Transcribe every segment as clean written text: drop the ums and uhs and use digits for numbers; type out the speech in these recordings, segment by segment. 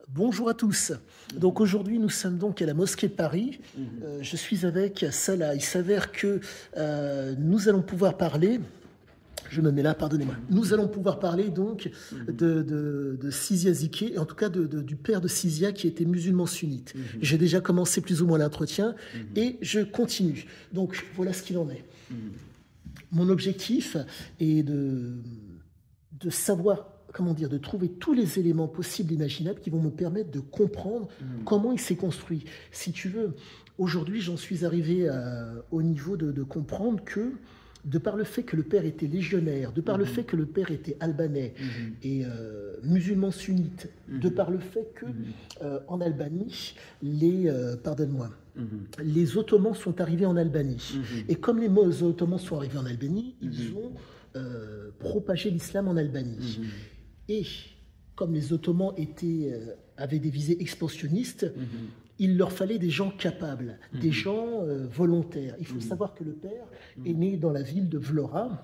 Bonjour à tous. Donc aujourd'hui, nous sommes donc à la mosquée de Paris. Je suis avec Salah. Il s'avère que nous allons pouvoir parler. Je me mets là, pardonnez-moi. Nous allons pouvoir parler donc de Sizia Ziké, et en tout cas du père de Sizia qui était musulman sunnite. J'ai déjà commencé plus ou moins l'entretien et je continue. Donc voilà ce qu'il en est. Mon objectif est de savoir, comment dire, de trouver tous les éléments possibles et imaginables qui vont me permettre de comprendre comment il s'est construit. Si tu veux, aujourd'hui, j'en suis arrivé au niveau de comprendre que, de par le fait que le père était légionnaire, de par le fait que le père était albanais et musulman sunnite, de par le fait que en Albanie, pardonne-moi, les Ottomans sont arrivés en Albanie. Et comme les Ottomans sont arrivés en Albanie, ils ont propagé l'islam en Albanie. Et comme les Ottomans avaient des visées expansionnistes, il leur fallait des gens capables, des gens volontaires. Il faut savoir que le père est né dans la ville de Vlora,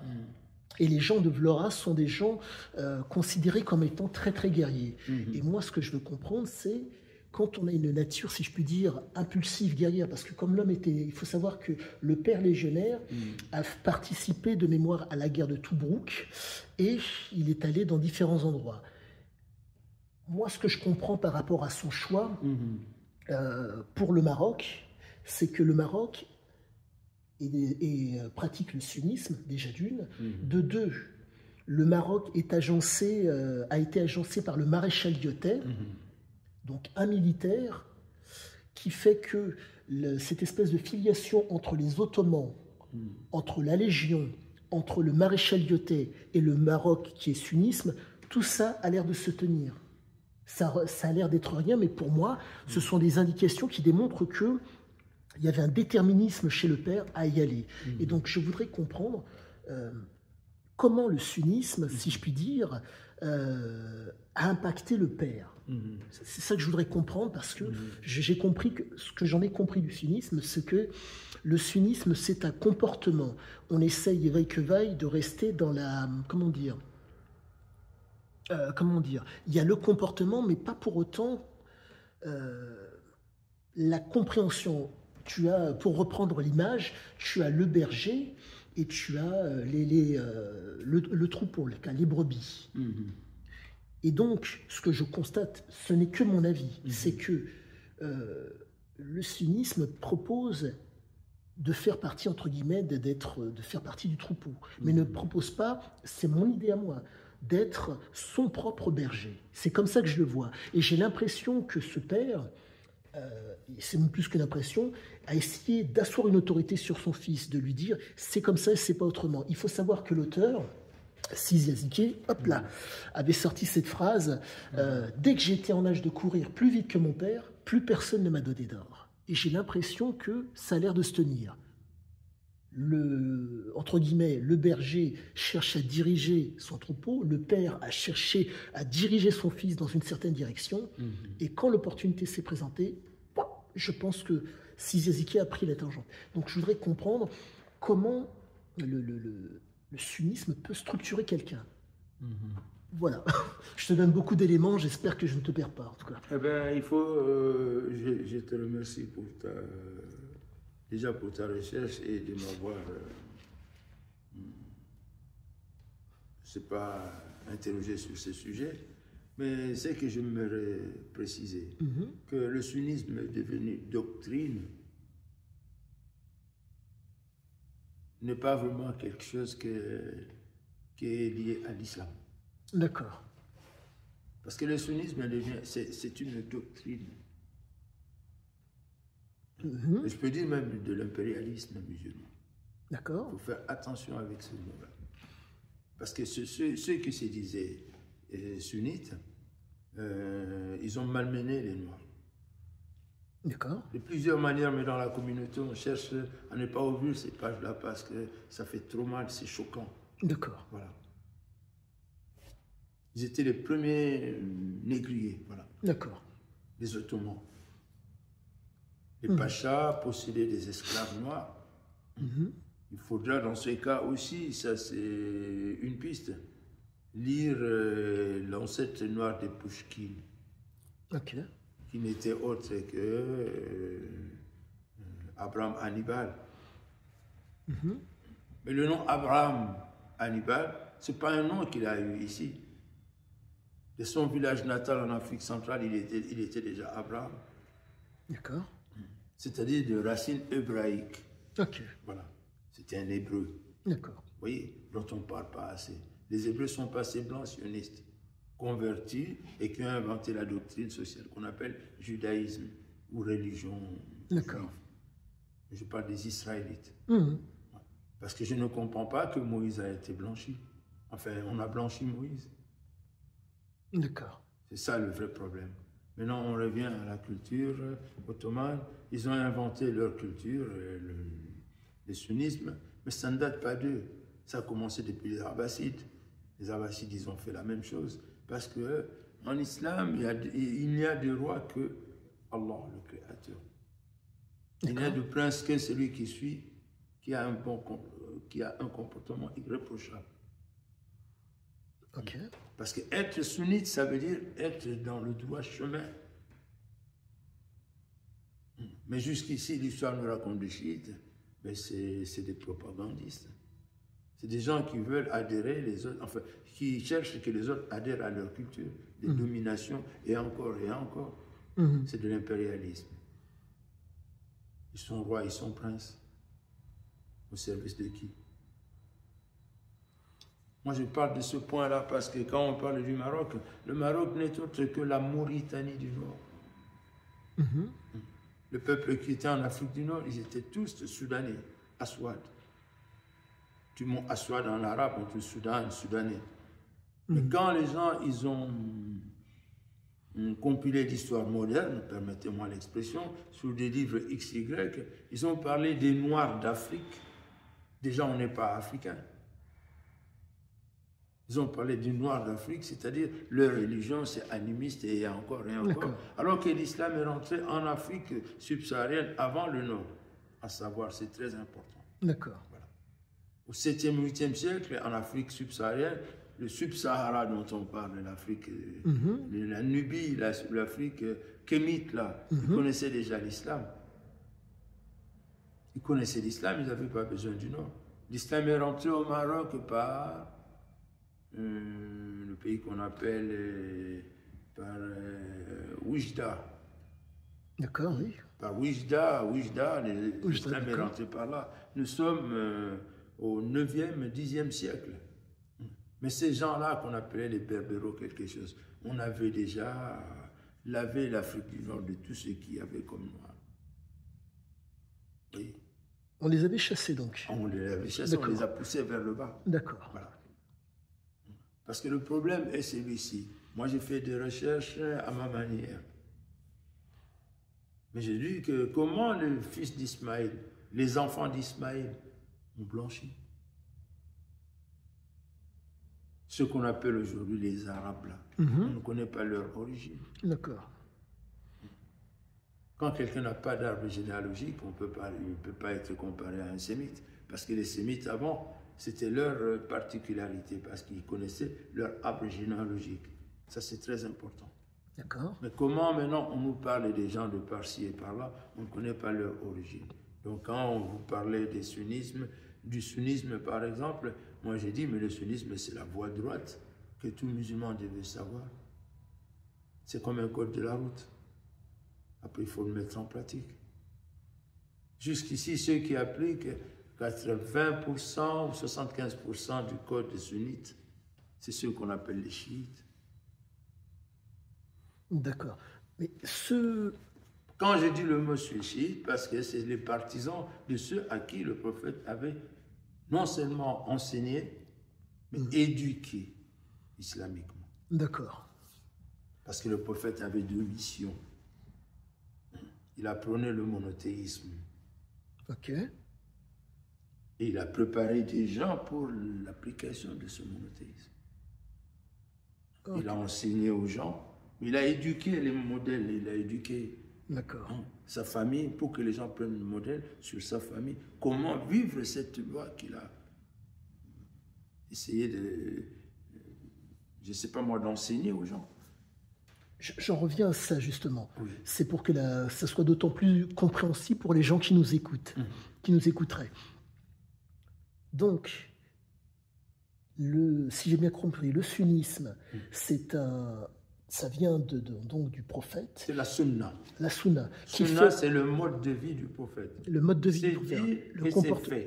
et les gens de Vlora sont des gens considérés comme étant très très guerriers. Et moi, ce que je veux comprendre, c'est quand on a une nature, si je puis dire, impulsive, guerrière, parce que comme l'homme était... Il faut savoir que le père légionnaire a participé de mémoire à la guerre de Tobrouk, et il est allé dans différents endroits. Moi, ce que je comprends par rapport à son choix pour le Maroc, c'est que le Maroc pratique le sunnisme, déjà d'une. De deux, le Maroc a été agencé par le maréchal Lyotet, donc un militaire qui fait que cette espèce de filiation entre les Ottomans, entre la Légion, entre le maréchal Lyotet et le Maroc qui est sunnisme, tout ça a l'air de se tenir. Ça a l'air d'être rien, mais pour moi, ce sont des indications qui démontrent qu'il y avait un déterminisme chez le père à y aller. Et donc je voudrais comprendre comment le sunnisme, si je puis dire, a impacté le père. C'est ça que je voudrais comprendre, parce que j'ai compris que ce que j'en ai compris du sunnisme, c'est que le sunnisme, c'est un comportement. On essaye, veille que vaille, de rester dans la... Comment dire, il y a le comportement, mais pas pour autant la compréhension. Tu as, pour reprendre l'image, tu as le berger et tu as le troupeau, les brebis. Et donc, ce que je constate, ce n'est que mon avis, c'est que le sunnisme propose de faire partie, entre guillemets, de faire partie du troupeau, mais ne propose pas, c'est mon idée à moi, d'être son propre berger. C'est comme ça que je le vois. Et j'ai l'impression que ce père, c'est même plus qu'une impression, a essayé d'asseoir une autorité sur son fils, de lui dire c'est comme ça et c'est pas autrement. Il faut savoir que l'auteur, Sizia Ziké, hop là, avait sorti cette phrase dès que j'étais en âge de courir plus vite que mon père, plus personne ne m'a donné d'or. Et j'ai l'impression que ça a l'air de se tenir. Entre guillemets, le berger cherche à diriger son troupeau, le père a cherché à diriger son fils dans une certaine direction, et quand l'opportunité s'est présentée, je pense que Sizia Ziké a pris la tangente. Donc je voudrais comprendre comment le sunnisme peut structurer quelqu'un. Voilà, je te donne beaucoup d'éléments, j'espère que je ne te perds pas en tout cas. Eh bien, il faut, je te remercie pour déjà pour ta recherche et de m'avoir, je ne sais pas, interrogé sur ce sujet, mais c'est que j'aimerais préciser que le sunnisme est devenu doctrine n'est pas vraiment quelque chose qui est lié à l'islam. D'accord. Parce que le sunnisme, c'est une doctrine. Je peux dire même de l'impérialisme musulman. D'accord. Il faut faire attention avec ce mot-là. Parce que ceux qui se disaient sunnites, ils ont malmené les Noirs. D'accord. De plusieurs manières, mais dans la communauté, on cherche à ne pas ouvrir ces pages-là parce que ça fait trop mal, c'est choquant. D'accord. Voilà. Ils étaient les premiers négriers, voilà. D'accord. Les Ottomans. Les pachas possédaient des esclaves noirs. Il faudra dans ce cas aussi, ça c'est une piste, lire l'ancêtre noir de Pouchkine. Ok. qui n'était autre que Abraham Hannibal. Mais le nom Abraham Hannibal, ce n'est pas un nom qu'il a eu ici. De son village natal en Afrique centrale, il était déjà Abraham. D'accord. C'est-à-dire de racines hébraïques. Ok. Voilà. C'était un hébreu. D'accord. Vous voyez, dont on ne parle pas assez. Les hébreux sont passés blancs sionistes, convertis et qui ont inventé la doctrine sociale qu'on appelle judaïsme ou religion. D'accord. Je parle des Israélites. Mhm. Parce que je ne comprends pas que Moïse a été blanchi. Enfin, on a blanchi Moïse. D'accord. C'est ça le vrai problème. Maintenant, on revient à la culture ottomane. Ils ont inventé leur culture, le sunnisme, mais ça ne date pas d'eux. Ça a commencé depuis les Abbassides. Les Abbassides, ils ont fait la même chose. Parce que en islam, il n'y a de roi que Allah, le Créateur. Il n'y a de prince que celui qui suit, qui a un comportement irréprochable. Ok. Parce que être sunnite, ça veut dire être dans le droit chemin. Mais jusqu'ici, l'histoire nous raconte des chiites, mais c'est des propagandistes. C'est des gens qui veulent adhérer les autres, enfin, qui cherchent que les autres adhèrent à leur culture, des dominations, et encore et encore. C'est de l'impérialisme. Ils sont rois, ils sont princes. Au service de qui? Moi, je parle de ce point-là parce que quand on parle du Maroc, le Maroc n'est autre que la Mauritanie du Nord. Le peuple qui était en Afrique du Nord, ils étaient tous soudanais, Aswad. Du mot Aswad en arabe, on dit Soudan, soudanais. Mais quand les gens, ils ont compilé l'histoire moderne, permettez-moi l'expression, sous des livres XY, ils ont parlé des Noirs d'Afrique. Déjà, on n'est pas africain. Ils ont parlé du noir d'Afrique, c'est-à-dire leur religion, c'est animiste et encore et encore. Alors que l'islam est rentré en Afrique subsaharienne avant le nord. À savoir, c'est très important. D'accord. Voilà. Au 7e, 8e siècle, en Afrique subsaharienne, le Sub-Sahara dont on parle, l'Afrique, la Nubie, l'Afrique kémite, là, ils connaissaient déjà l'islam. Ils connaissaient l'islam, ils n'avaient pas besoin du nord. L'islam est rentré au Maroc par le pays qu'on appelle par Oujda. D'accord, oui. Par Oujda, l'islam est rentré par là. Nous sommes au 9e, 10e siècle. Mais ces gens-là qu'on appelait les Berbéros quelque chose, on avait déjà lavé l'Afrique du Nord de tout ce qu'il y avait comme noir. Oui. On les avait chassés donc. On les avait chassés, on les a poussés vers le bas. D'accord. Voilà. Parce que le problème est celui-ci. Moi, j'ai fait des recherches à ma manière. Mais j'ai dit que comment le fils d'Ismaël, les enfants d'Ismaël ont blanchi. Ce qu'on appelle aujourd'hui les Arabes, là. On ne connaît pas leur origine. D'accord. Quand quelqu'un n'a pas d'arbre généalogique, il ne peut pas être comparé à un sémite. Parce que les sémites, avant, c'était leur particularité, parce qu'ils connaissaient leur arbre généalogique. Ça, c'est très important. D'accord. Mais comment maintenant on nous parle des gens de par-ci et par-là, on ne connaît pas leur origine. Donc quand on vous parlait du sunnisme par exemple, moi j'ai dit, mais le sunnisme c'est la voie droite que tout musulman devait savoir. C'est comme un code de la route. Après, il faut le mettre en pratique. Jusqu'ici, ceux qui appliquent 80% ou 75% du code des sunnites, c'est ceux qu'on appelle les chiites. D'accord. Mais ce... Quand je dis le mot chiite, parce que c'est les partisans de ceux à qui le prophète avait non seulement enseigné, mais éduqué islamiquement. D'accord. Parce que le prophète avait deux missions. Il apprenait le monothéisme. Ok. Et il a préparé des gens pour l'application de ce monothéisme. Okay. Il a enseigné aux gens, il a éduqué les modèles, il a éduqué sa famille pour que les gens prennent le modèle sur sa famille. Comment vivre cette loi qu'il a essayé de, je ne sais pas moi, d'enseigner aux gens. J'en reviens à ça justement. Oui. C'est pour que ça soit d'autant plus compréhensible pour les gens qui nous écoutent, qui nous écouteraient. Donc, si j'ai bien compris, le sunnisme, ça vient donc du prophète. C'est la sunna. La sunna. Sunna, c'est le mode de vie du prophète. Le mode de vie du prophète. Le comportement.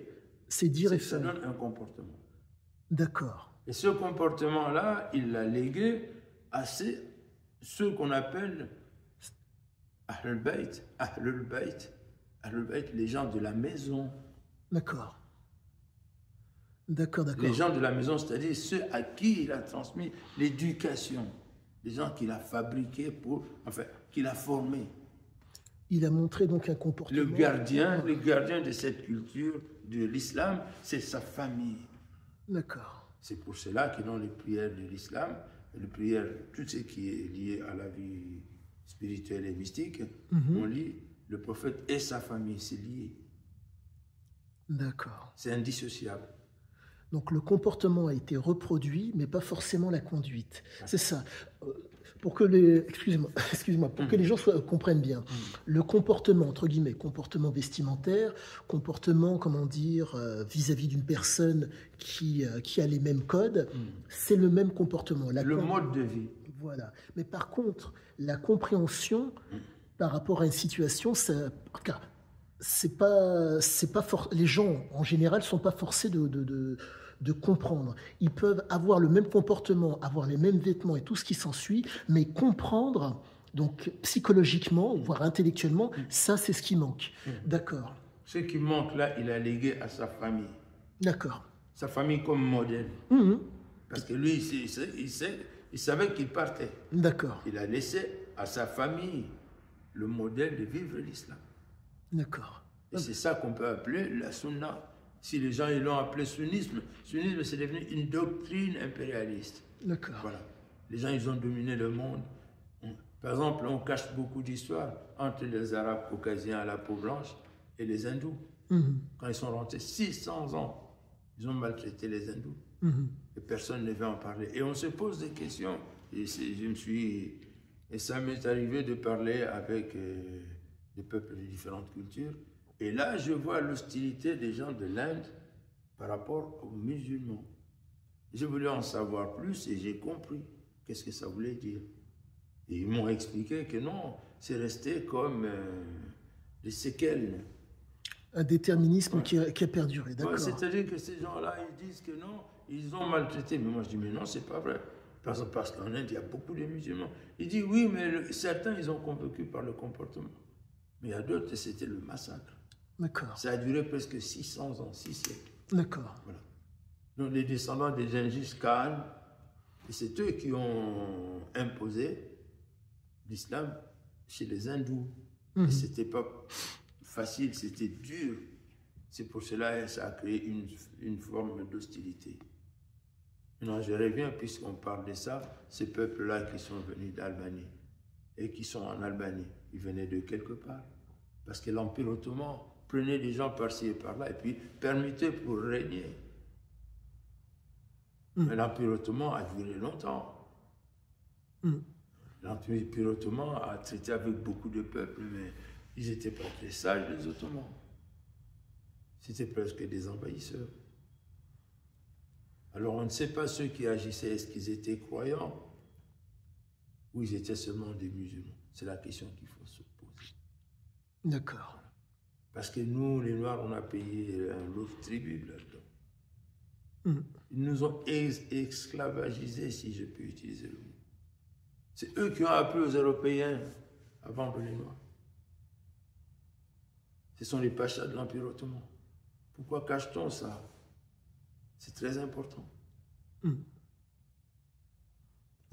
C'est dire et faire. Ça donne un comportement. D'accord. Et ce comportement-là, il l'a légué à ceux qu'on appelle Ahlul Bayt, Ahlul Bayt, Ahlul Bayt, les gens de la maison. D'accord. D'accord. Les gens de la maison, c'est-à-dire ceux à qui il a transmis l'éducation, les gens qu'il a fabriqués qu'il a formés. Il a montré donc un comportement. Le gardien de cette culture de l'islam, c'est sa famille. D'accord. C'est pour cela que dans les prières de l'islam, les prières, tout ce qui est lié à la vie spirituelle et mystique, on lit le prophète et sa famille, c'est lié. D'accord. C'est indissociable. Donc le comportement a été reproduit, mais pas forcément la conduite. C'est ça. Pour que les gens comprennent bien, le comportement, entre guillemets, comportement vestimentaire, comportement, comment dire, vis-à-vis d'une personne qui a les mêmes codes, c'est le même comportement. Le mode de vie. Voilà. Mais par contre, la compréhension par rapport à une situation, les gens, en général, ne sont pas forcés de comprendre. Ils peuvent avoir le même comportement, avoir les mêmes vêtements et tout ce qui s'ensuit, mais comprendre, donc psychologiquement, voire intellectuellement, ça c'est ce qui manque. D'accord. Ce qui manque là, il a légué à sa famille. D'accord. Sa famille comme modèle. Parce que lui, il savait qu'il partait. D'accord. Il a laissé à sa famille le modèle de vivre l'islam. D'accord. Et c'est ça qu'on peut appeler la sunna. Si les gens ils l'ont appelé sunnisme, sunnisme c'est devenu une doctrine impérialiste. D'accord. Voilà. Les gens ils ont dominé le monde. Par exemple, on cache beaucoup d'histoires entre les Arabes caucasiens à la peau blanche et les Hindous. Quand ils sont rentrés 600 ans, ils ont maltraité les Hindous. Et personne ne veut en parler. Et on se pose des questions. Et ça m'est arrivé de parler avec des peuples de différentes cultures. Et là, je vois l'hostilité des gens de l'Inde par rapport aux musulmans. J'ai voulu en savoir plus et j'ai compris qu'est-ce que ça voulait dire. Et ils m'ont expliqué que non, c'est resté comme des séquelles. Un déterminisme qui a perduré, d'accord. C'est-à-dire que ces gens-là, ils disent que non, ils ont maltraité. Mais moi, je dis, mais non, c'est pas vrai. Parce qu'en Inde, il y a beaucoup de musulmans. Il dit, oui, mais certains, ils ont convaincu par le comportement. Mais il y a d'autres, c'était le massacre. D'accord. Ça a duré presque 600 ans, 6 siècles. D'accord. Voilà. Donc les descendants des Gengis Khan, c'est eux qui ont imposé l'islam chez les hindous. Et c'était pas facile, c'était dur. C'est pour cela que ça a créé une forme d'hostilité. Maintenant, je reviens, puisqu'on parle de ça, ces peuples-là qui sont venus d'Albanie et qui sont en Albanie, ils venaient de quelque part. Parce que l'Empire ottoman prenait des gens par-ci et par-là et puis permettait pour régner. Mais l'Empire ottoman a duré longtemps. L'Empire ottoman a traité avec beaucoup de peuples, mais ils n'étaient pas très sages, les Ottomans. C'était presque des envahisseurs. Alors on ne sait pas ceux qui agissaient, est-ce qu'ils étaient croyants ou ils étaient seulement des musulmans. C'est la question qu'il faut se poser. D'accord. Parce que nous, les Noirs, on a payé un lot de tribut là-dedans. Ils nous ont esclavagisés, si je peux utiliser le mot. C'est eux qui ont appris aux Européens à vendre les Noirs. Ce sont les pachas de l'Empire ottoman. Pourquoi cache-t-on ça? C'est très important.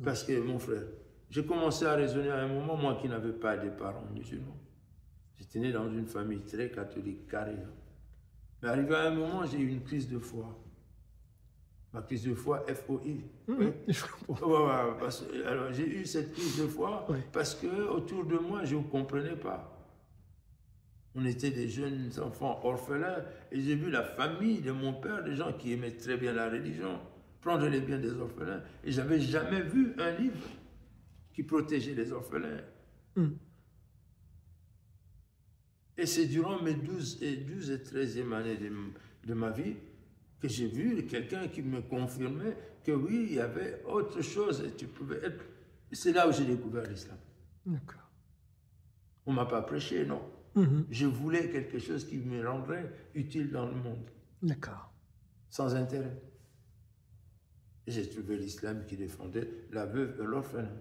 Parce que, mon frère, j'ai commencé à raisonner à un moment, moi qui n'avais pas de parents musulmans. J'étais né dans une famille très catholique, carrée. Mais arrivé à un moment, j'ai eu une crise de foi. Ma crise de foi, F-O-I. Alors, j'ai eu cette crise de foi parce que autour de moi, je ne comprenais pas. On était des jeunes enfants orphelins et j'ai vu la famille de mon père, des gens qui aimaient très bien la religion, prendre les biens des orphelins. Et je n'avais jamais vu un livre qui protégeait les orphelins. Mm. Et c'est durant mes 12 et 13e années de ma vie que j'ai vu quelqu'un qui me confirmait que oui, il y avait autre chose et tu pouvais être... C'est là où j'ai découvert l'islam. D'accord. On ne m'a pas prêché, non. Je voulais quelque chose qui me rendrait utile dans le monde. D'accord. Sans intérêt. Et j'ai trouvé l'islam qui défendait la veuve et l'orphelin.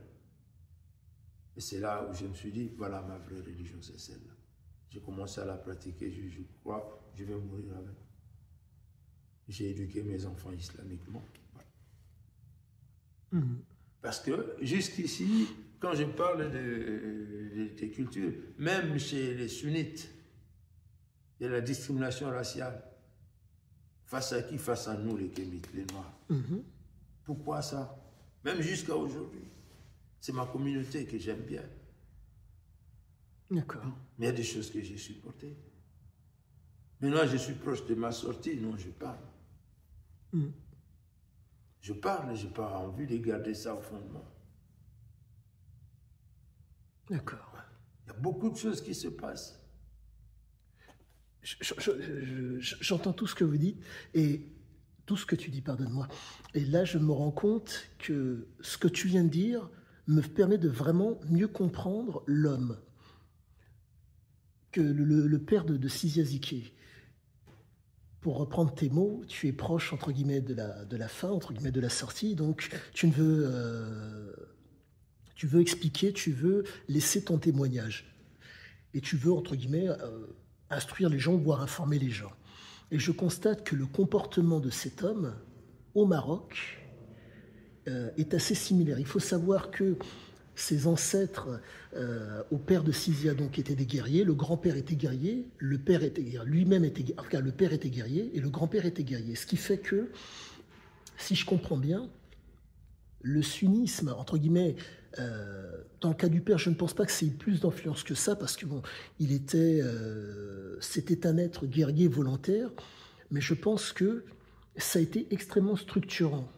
Et c'est là où je me suis dit, voilà ma vraie religion, c'est celle-là. J'ai commencé à la pratiquer, je crois, je vais mourir avec. J'ai éduqué mes enfants islamiquement. Voilà. Parce que jusqu'ici, quand je parle des cultures, même chez les sunnites, il y a la discrimination raciale. Face à qui? Face à nous, les Kémites, les Noirs. Pourquoi ça? Même jusqu'à aujourd'hui. C'est ma communauté que j'aime bien. D'accord. Mais il y a des choses que j'ai supportées. Maintenant, je suis proche de ma sortie, non, je parle. Je parle, je n'ai pas envie de garder ça au fond de moi. D'accord. Il y a beaucoup de choses qui se passent. J'entends tout ce que vous dites et tout ce que tu dis, pardonne-moi. Et là, je me rends compte que ce que tu viens de dire me permet de vraiment mieux comprendre l'homme. Que le père de Sizia Ziké, pour reprendre tes mots, tu es proche, entre guillemets, de la fin, entre guillemets, de la sortie, donc tu veux expliquer, tu veux laisser ton témoignage. Et tu veux, entre guillemets, instruire les gens, voire informer les gens. Et je constate que le comportement de cet homme, au Maroc, est assez similaire. Il faut savoir que ses ancêtres, au père de Sizia, donc, étaient des guerriers. Le grand-père était guerrier, le père était guerrier, lui-même était guerrier, enfin, le père était guerrier et le grand-père était guerrier. Ce qui fait que, si je comprends bien, le sunnisme, entre guillemets, dans le cas du père, je ne pense pas que c'est plus d'influence que ça, parce que bon, c'était un être guerrier volontaire, mais je pense que ça a été extrêmement structurant.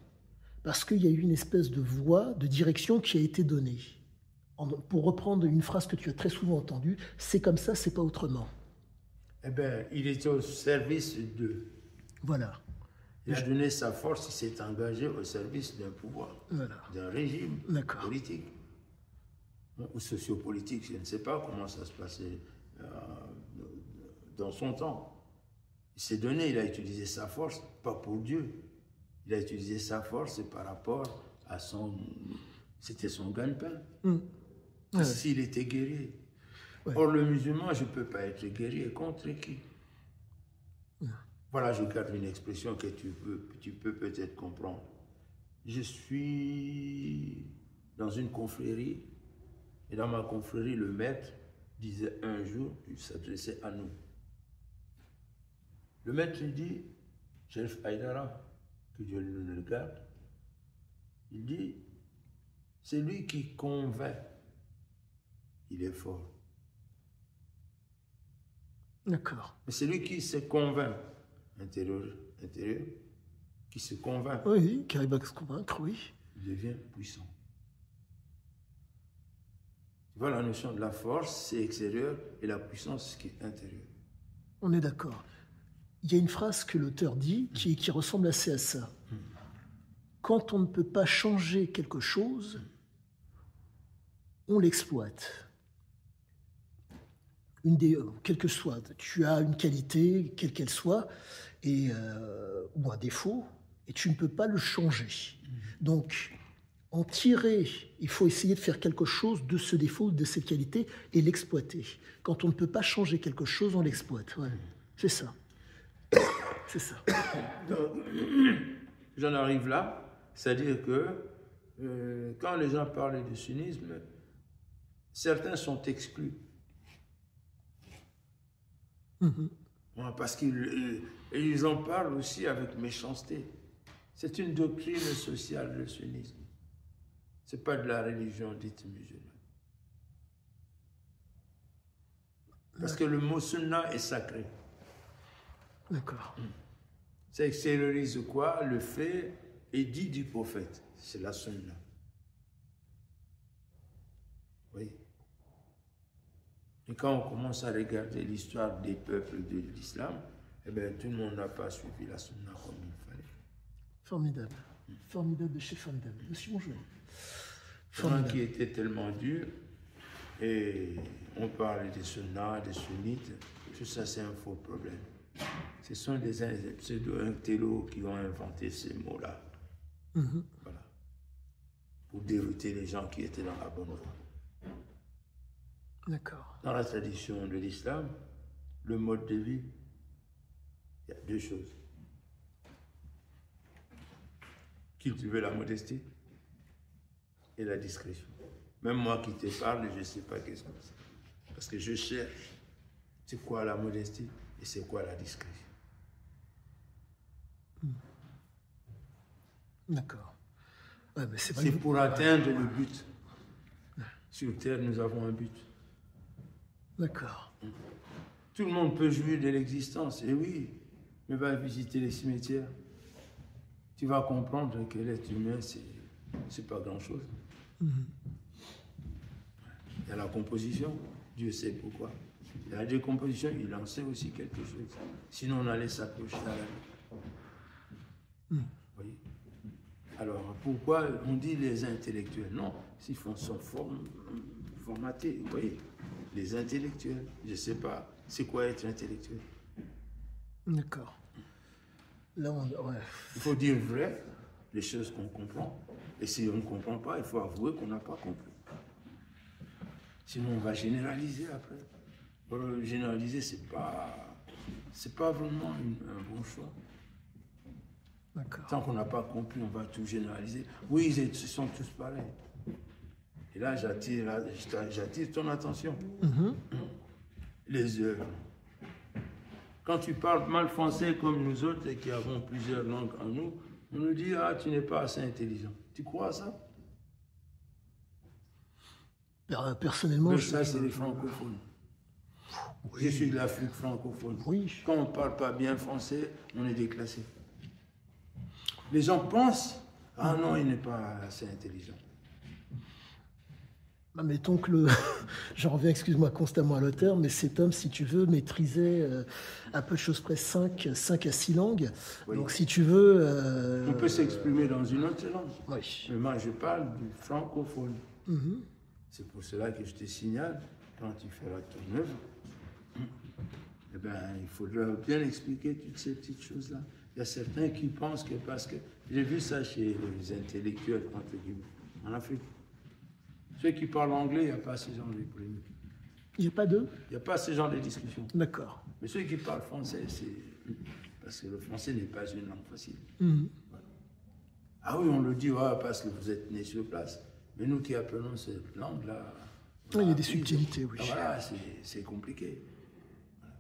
Parce qu'il y a eu une espèce de voie, de direction qui a été donnée. Pour reprendre une phrase que tu as très souvent entendue, c'est comme ça, c'est pas autrement. Eh bien, il était au service d'eux. Voilà. Il a donné sa force, il s'est engagé au service d'un pouvoir, d'un régime politique ou sociopolitique, je ne sais pas comment ça se passait dans son temps. Il s'est donné, il a utilisé sa force, pas pour Dieu. Il a utilisé sa force par rapport à c'était son gagne-pain. S'il était guerrier. Or, le musulman, je ne peux pas être guerrier contre qui? Voilà, je garde une expression que tu peux peut-être comprendre. Je suis dans une confrérie, et dans ma confrérie, le maître disait un jour, il s'adressait à nous. Le maître dit, Chérif Haïdara, que Dieu le garde, il dit, c'est lui qui convainc, il est fort. D'accord. Mais c'est lui qui se convainc, intérieur, qui se convainc. Oui, qui arrive à se convaincre, oui. Il devient puissant. Tu vois, la notion de la force, c'est extérieur, et la puissance, c'est intérieur. On est d'accord. Il y a une phrase que l'auteur dit qui ressemble assez à ça. Quand on ne peut pas changer quelque chose, on l'exploite. Quelle que soit, tu as une qualité, quelle qu'elle soit, ou un défaut, et tu ne peux pas le changer. Donc, en tirer, il faut essayer de faire quelque chose de ce défaut, de cette qualité, et l'exploiter. Quand on ne peut pas changer quelque chose, on l'exploite. Ouais. C'est ça. C'est ça. Donc, j'en arrive là, c'est-à-dire que quand les gens parlent du sunnisme, certains sont exclus. Parce qu'ils en parlent aussi avec méchanceté. C'est une doctrine sociale, le sunnisme. Ce n'est pas de la religion dite musulmane. Parce que le mot sunna est sacré. D'accord. Ça extériorise quoi? Le fait et dit du prophète. C'est la sunna. Et quand on commence à regarder l'histoire des peuples de l'islam, eh bien, tout le monde n'a pas suivi la sunna comme il fallait. Formidable. Formidable de chez formidable. Monsieur Bonjour. Formidable. Qui était tellement dur, et on parle des sunnas, des sunnites, tout ça c'est un faux problème. Ce sont des pseudo-intellos qui ont inventé ces mots-là. Voilà. Pour dérouter les gens qui étaient dans la bonne voie. D'accord. Dans la tradition de l'islam, le mode de vie, il y a deux choses. Cultiver la modestie et la discrétion. Même moi qui te parle, je ne sais pas qu'est-ce que c'est. Parce que je cherche c'est quoi la modestie et c'est quoi la discrétion. D'accord. Ouais, c'est pour atteindre le but. Sur Terre, nous avons un but. D'accord. Tout le monde peut jouir de l'existence, et oui, mais va visiter les cimetières. Tu vas comprendre que l'être humain, c'est pas grand-chose. Il y a la composition, Dieu sait pourquoi. Il y a la décomposition, il en sait aussi quelque chose. Sinon, on allait s'accrocher à la vie. Oui. Alors, pourquoi on dit les intellectuels? Non, ils sont formatés, vous voyez. Les intellectuels, je ne sais pas, c'est quoi être intellectuel? D'accord. Là, ouais. Il faut dire vrai, les choses qu'on comprend. Et si on ne comprend pas, il faut avouer qu'on n'a pas compris. Sinon, on va généraliser après. Pour généraliser, c'est pas vraiment un bon choix. Tant qu'on n'a pas compris, on va tout généraliser. Oui, ils sont tous pareils. Et là, j'attire ton attention. Les œuvres. Quand tu parles mal français comme nous autres et qui avons plusieurs langues en nous, on nous dit « Ah, tu n'es pas assez intelligent ». Tu crois à ça? Personnellement, ça, c'est les francophones. Oui. Je suis de l'Afrique francophone. Oui. Quand on ne parle pas bien français, on est déclassé. Les gens pensent « Ah non, il n'est pas assez intelligent ». Mettons que j'en reviens, excuse-moi, constamment à l'auteur, mais cet homme, si tu veux, maîtrisait à peu de choses près 5 à 6 langues. Oui. Donc, si tu veux... on peut s'exprimer dans une autre langue. Oui. Mais moi, je parle du francophone. C'est pour cela que je te signale, quand tu feras ton œuvre, eh ben, il faudra bien expliquer toutes ces petites choses-là. Il y a certains qui pensent que parce que... J'ai vu ça chez les intellectuels, entre guillemets, en Afrique. Ceux qui parlent anglais, il n'y a pas ce genre de polémique. Il n'y a pas d'eux? Il n'y a pas ce genre de discussion. D'accord. Mais ceux qui parlent français, c'est... Parce que le français n'est pas une langue facile. Voilà. Ah oui, on le dit, ouais, parce que vous êtes nés sur place. Mais nous qui apprenons cette langue-là... Il y a des subtilités, oui. Voilà, c'est compliqué. Voilà.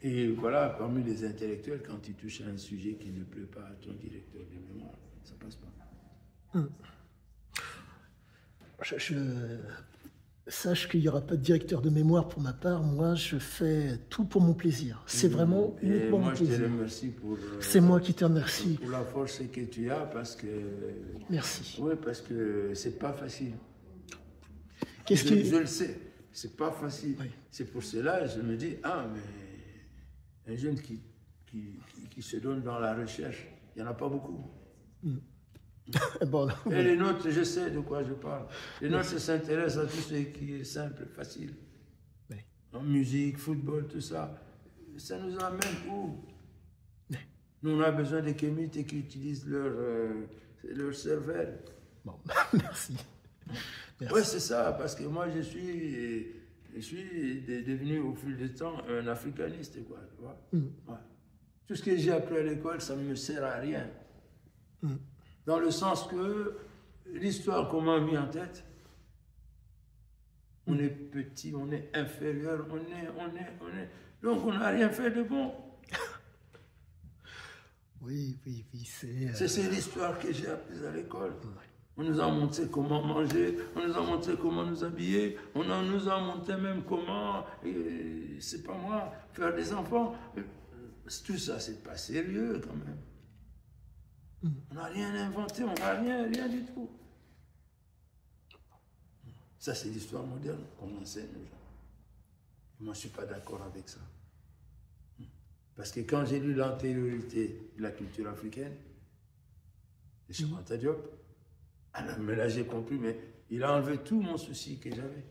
Et voilà, parmi les intellectuels, quand ils touchent à un sujet qui ne plaît pas à ton directeur de mémoire, ça ne passe pas. Sache qu'il n'y aura pas de directeur de mémoire pour ma part. Moi, je fais tout pour mon plaisir. C'est vraiment uniquement mon plaisir. Moi, je te remercie pour... c'est moi qui te remercie. Pour la force que tu as, parce que... Merci. Oui, parce que c'est pas facile. Je le sais, c'est pas facile. Oui. C'est pour cela que je me dis, ah, mais un jeune qui se donne dans la recherche, il n'y en a pas beaucoup. Bon, et les nôtres, je sais de quoi je parle. Les nôtres s'intéressent à tout ce qui est simple, facile. Oui. En musique, football, tout ça. Ça nous amène où? Nous, on a besoin des kémites qui utilisent leur cervelle. Bon, merci. Oui, c'est ça, parce que moi, je suis devenu au fil du temps un africaniste, quoi, tu vois. Ouais. Tout ce que j'ai appris à l'école, ça ne me sert à rien. Dans le sens que l'histoire qu'on m'a mis en tête, on est petit, on est inférieur, donc on n'a rien fait de bon. Oui, c'est l'histoire que j'ai apprise à l'école. On nous a montré comment manger, on nous a montré comment nous habiller, nous a montré même comment, c'est pas moi, faire des enfants. Tout ça, c'est pas sérieux quand même. On n'a rien inventé, on n'a rien du tout. Ça, c'est l'histoire moderne qu'on enseigne aux gens. Moi, je ne suis pas d'accord avec ça. Parce que quand j'ai lu l'antériorité de la culture africaine, de Cheikh Anta Diop, alors, mais là j'ai compris, mais il a enlevé tout mon souci que j'avais.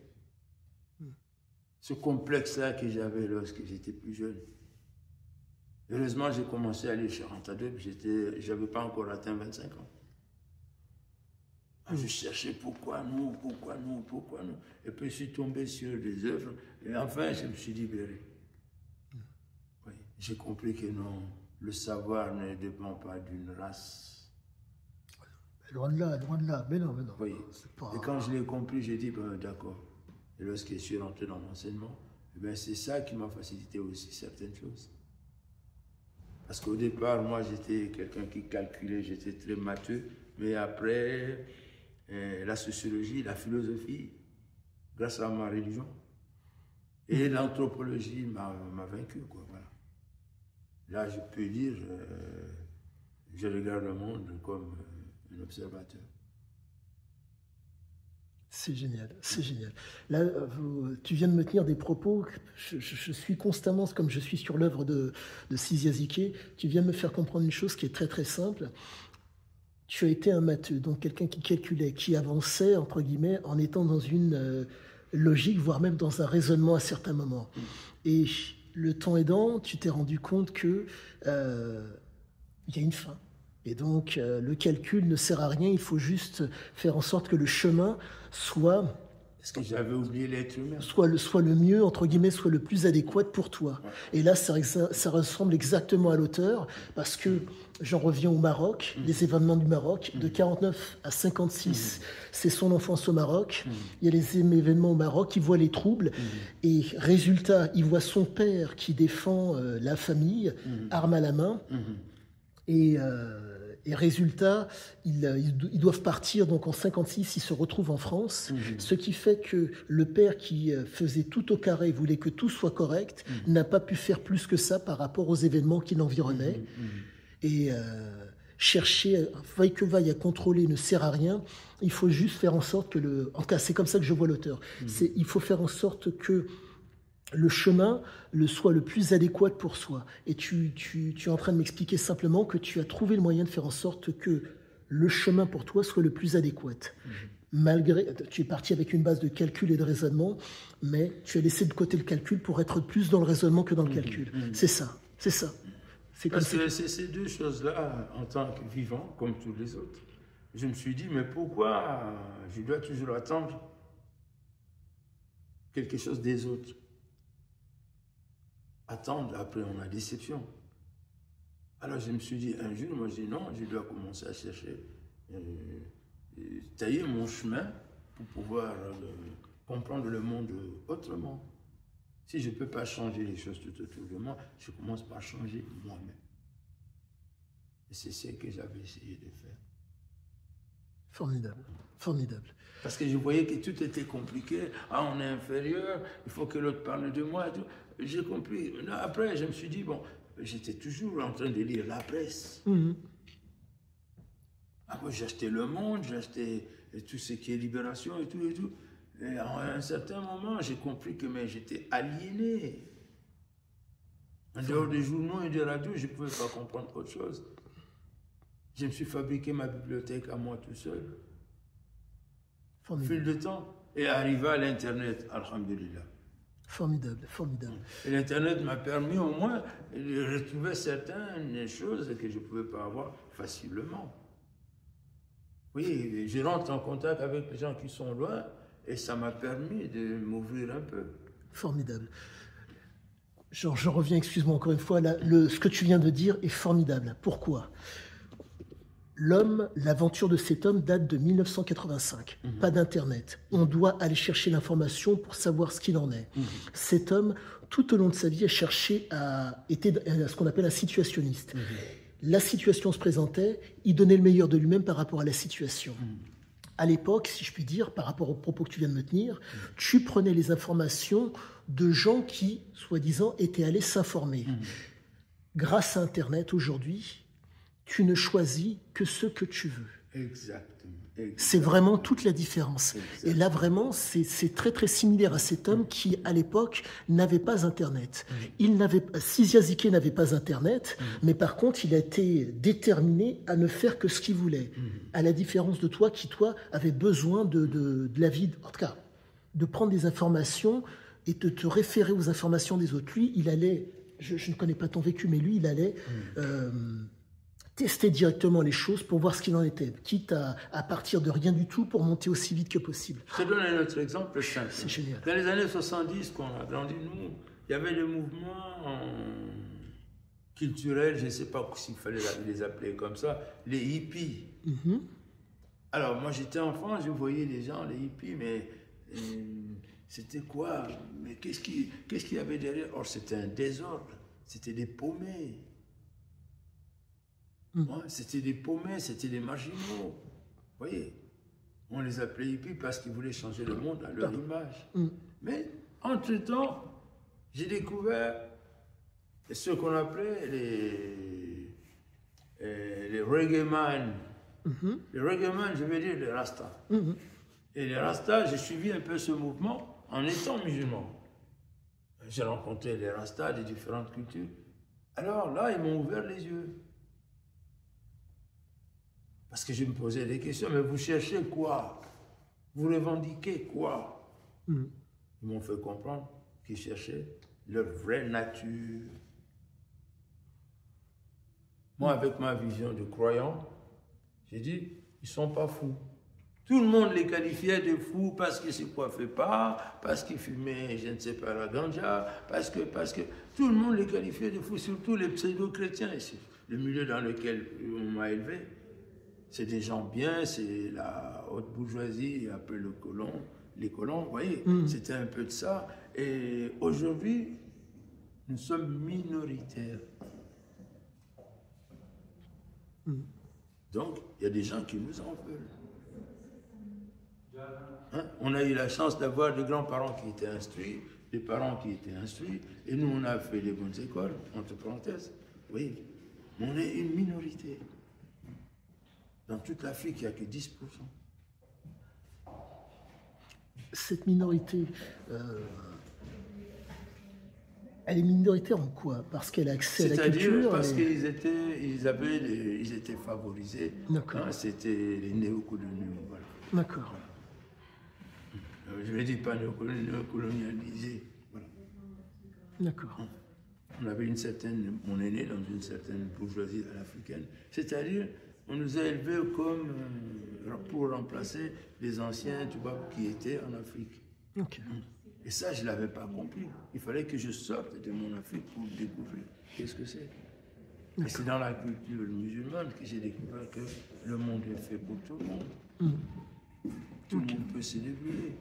Ce complexe-là que j'avais lorsque j'étais plus jeune. Heureusement, j'ai commencé à aller chez Anta Diop, je n'avais pas encore atteint 25 ans. Je cherchais pourquoi nous. Et puis je suis tombé sur des œuvres, et enfin je me suis libéré. Oui, j'ai compris que non, le savoir ne dépend pas d'une race. Loin de là, mais non. Oui. Pas... Et quand je l'ai compris, j'ai dit, ben, d'accord. Et lorsque je suis rentré dans l'enseignement, ben, c'est ça qui m'a facilité aussi certaines choses. Parce qu'au départ, moi, j'étais quelqu'un qui calculait, j'étais très matheux, mais après, la sociologie, la philosophie, grâce à ma religion, et l'anthropologie m'a vaincu, quoi, voilà. Là, je peux dire, je regarde le monde comme un observateur. C'est génial, c'est génial. Là, tu viens de me tenir des propos, je suis constamment, comme je suis sur l'œuvre de Sizia Ziké, tu viens de me faire comprendre une chose qui est très très simple. Tu as été un matheux, donc quelqu'un qui calculait, qui avançait, entre guillemets, en étant dans une logique, voire même dans un raisonnement à certains moments. Et le temps aidant, tu t'es rendu compte qu'il y a une fin. Et donc, le calcul ne sert à rien, il faut juste faire en sorte que le chemin soit... Est-ce que j'avais oublié l'être humain? Soit le mieux, entre guillemets, soit le plus adéquat pour toi. Ouais. Et là, ça ressemble exactement à l'auteur, parce que j'en reviens au Maroc, les événements du Maroc, de 49 à 56, c'est son enfance au Maroc. Il y a les événements au Maroc, il voit les troubles, et résultat, il voit son père qui défend la famille, arme à la main, et résultat, ils doivent partir, donc en 56, ils se retrouvent en France, ce qui fait que le père qui faisait tout au carré, voulait que tout soit correct, n'a pas pu faire plus que ça par rapport aux événements qui l'environnaient. Et chercher, vaille que vaille, à contrôler ne sert à rien. Il faut juste faire en sorte que en tout cas, c'est comme ça que je vois l'auteur. Il faut faire en sorte que le chemin soit le plus adéquat pour soi. Et tu es en train de m'expliquer simplement que tu as trouvé le moyen de faire en sorte que le chemin pour toi soit le plus adéquat. Malgré, tu es parti avec une base de calcul et de raisonnement, mais tu as laissé de côté le calcul pour être plus dans le raisonnement que dans le calcul. C'est ça. Parce que c'est ces deux choses-là, en tant que vivant, comme tous les autres, je me suis dit, mais pourquoi je dois toujours attendre quelque chose des autres? Attendre, après on a déception. Alors je me suis dit, un jour, moi je dis non, je dois commencer à chercher, tailler mon chemin pour pouvoir comprendre le monde autrement. Si je ne peux pas changer les choses tout autour de moi, je commence par changer moi-même. Et c'est ce que j'avais essayé de faire. Formidable, formidable. Parce que je voyais que tout était compliqué. Ah, on est inférieur, il faut que l'autre parle de moi et tout. J'ai compris. Après, je me suis dit, bon, j'étais toujours en train de lire la presse. Après, j'ai acheté Le Monde, j'ai acheté tout ce qui est Libération et tout et tout. Et à un certain moment, j'ai compris que j'étais aliéné. En dehors des journaux et des radios, je ne pouvais pas comprendre autre chose. Je me suis fabriqué ma bibliothèque à moi tout seul. Au fil du temps. Et arrivé à l'Internet, alhamdulillah. Formidable, formidable. Et l'Internet m'a permis au moins de retrouver certaines choses que je ne pouvais pas avoir facilement. Oui, je rentre en contact avec les gens qui sont loin et ça m'a permis de m'ouvrir un peu. Formidable. Je reviens, excuse-moi encore une fois, là, ce que tu viens de dire est formidable. Pourquoi ? L'homme, l'aventure de cet homme date de 1985. Pas d'Internet. On doit aller chercher l'information pour savoir ce qu'il en est. Cet homme, tout au long de sa vie, a cherché était ce qu'on appelle un situationniste. La situation se présentait, il donnait le meilleur de lui-même par rapport à la situation. À l'époque, si je puis dire, par rapport aux propos que tu viens de me tenir, tu prenais les informations de gens qui, soi-disant, étaient allés s'informer. Grâce à Internet, aujourd'hui, tu ne choisis que ce que tu veux. Exactement. C'est vraiment toute la différence. Et là, vraiment, c'est très, très similaire à cet homme qui, à l'époque, n'avait pas Internet. Sizia Ziké n'avait pas Internet, mais par contre, il a été déterminé à ne faire que ce qu'il voulait. À la différence de toi, qui, toi, avait besoin de la vie, en tout cas, de prendre des informations et de te référer aux informations des autres. Lui, il allait, je ne connais pas ton vécu, mais lui, il allait tester directement les choses pour voir ce qu'il en était, quitte à partir de rien du tout pour monter aussi vite que possible. Je te donne un autre exemple simple. C'est génial. Dans les années 70, quand on a grandi, nous, il y avait le mouvement culturel, je ne sais pas s'il fallait les appeler comme ça, les hippies. Alors, moi, j'étais enfant, je voyais les gens, les hippies, mais c'était quoi? Mais qu'est-ce qu'il y avait derrière? Or, c'était un désordre, c'était des paumés. Ouais, c'était des paumés, c'était des marginaux. Vous voyez, on les appelait hippies parce qu'ils voulaient changer le monde à leur image. Mais, entre-temps, j'ai découvert ce qu'on appelait les reggae-man. Les reggae-man, je veux dire les rastas. Et les rastas, j'ai suivi un peu ce mouvement en étant musulman. J'ai rencontré les rastas des différentes cultures. Alors là, ils m'ont ouvert les yeux. Parce que je me posais des questions, mais vous cherchez quoi? Vous revendiquez quoi? Ils m'ont fait comprendre qu'ils cherchaient leur vraie nature. Moi, avec ma vision de croyant, j'ai dit, ils ne sont pas fous. Tout le monde les qualifiait de fous parce qu'ils ne se coiffaient pas, parce qu'ils fumaient, je ne sais pas, la ganja, parce que tout le monde les qualifiait de fous, surtout les pseudo-chrétiens ici. Le milieu dans lequel on m'a élevé, c'est des gens bien, c'est la haute bourgeoisie, un peu les colons, vous voyez, c'était un peu de ça. Et aujourd'hui, nous sommes minoritaires. Donc, il y a des gens qui nous en veulent. Hein? On a eu la chance d'avoir des grands-parents qui étaient instruits, des parents qui étaient instruits, et nous, on a fait des bonnes écoles, entre parenthèses. Oui, on est une minorité. Dans toute l'Afrique, il n'y a que 10%. Cette minorité, elle est minoritaire en quoi? Parce qu'elle a accès à la culture? C'est-à-dire parce qu'ils étaient favorisés. D'accord. Hein, c'était les néocoloniaux. Voilà. D'accord. Je ne dis pas néocolonialisés. Voilà. D'accord. On est né dans une certaine bourgeoisie africaine. C'est-à-dire, on nous a élevés comme pour remplacer les anciens, tu vois, qui étaient en Afrique. Ok. Et ça, je ne l'avais pas compris. Il fallait que je sorte de mon Afrique pour découvrir qu'est-ce que c'est. Et c'est dans la culture musulmane que j'ai découvert que le monde est fait pour tout le monde. Tout le monde peut se débrouiller.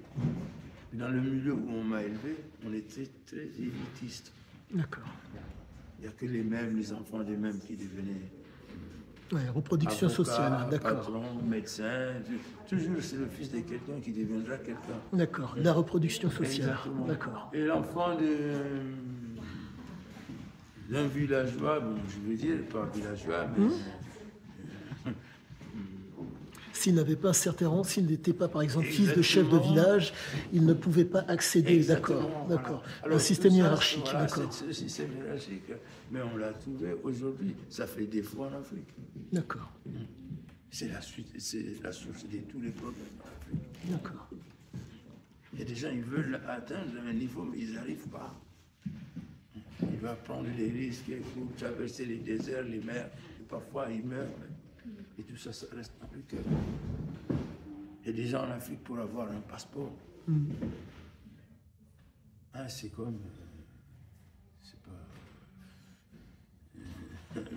Dans le milieu où on m'a élevé, on était très élitiste. D'accord. Il n'y a que les enfants des mêmes qui devenaient reproduction avocat, sociale, d'accord. Patron, médecin, toujours c'est le fils de quelqu'un qui deviendra quelqu'un. D'accord, la reproduction sociale. Exactement. D'accord. Et l'enfant d'un villageois, bon, je veux dire, pas villageois, mais... S'il n'avait pas un certain rang, s'il n'était pas, par exemple, fils de chef de village, il ne pouvait pas accéder. D'accord, d'accord. Voilà. Un système hiérarchique, voilà, d'accord. Ce système hiérarchique, mais on l'a trouvé aujourd'hui, ça fait défaut en Afrique. D'accord. C'est la source de tous les problèmes en Afrique. D'accord. Il y a des gens, ils veulent atteindre un niveau, mais ils n'arrivent pas. Ils doivent prendre les risques, pour traverser les déserts, les mers, et parfois ils meurent. Et tout ça, ça reste dans le cœur. Il y a des gens en Afrique pour avoir un passeport. Hein, c'est comme... c'est pas...